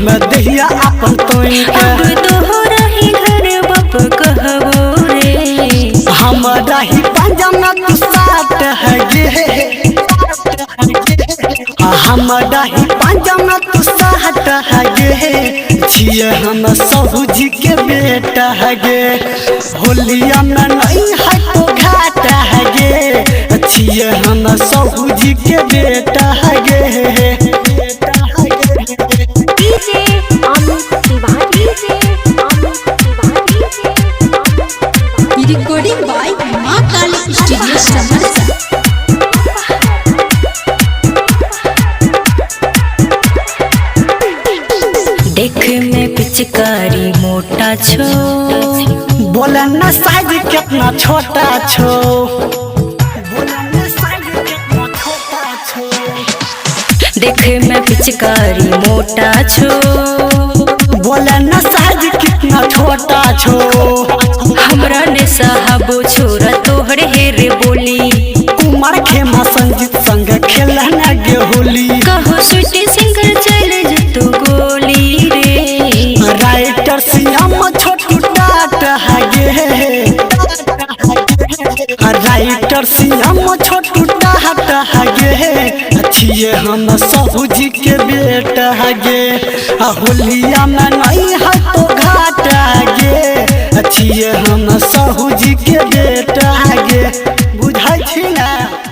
हम दहिया अपन तोई के अब तोहरा ही घर बाप कहबो रे हमारा ही पंजाब तू साथ है गे हमारा ही पंजाब तू साथ है गे छिए हम सहूजी के बेटा है गे होलिया में नहीं है तो घाट है गे छिए हम सहूजी के बेटा है गे डीजे अमित तिवारी से रिकॉर्डिंग बाय मां काली स्टूडियो समरसा। देख में पिचकारी मोटा छो बोला न साइज कितना छोटा छो बोला न साइज कितना छोटा छो देख में पिचकारी मोटा छो बोला न साइज कितना छोटा छो हमरा ने साहबो छोरा तोहरे हेरे बोली कुमार खेमा संजीत संग खेलना गे होली कहो सुटे सिंगर चल जतु गोली रे राइटर सियाम छोटू टाट है गे राइटर सियाम छोटू टाट है गे छिए हम सहूजी के बेटा है गे होलिया में नहीं है तो घाट है गे छिए हम सहूजी के बेटा है गे।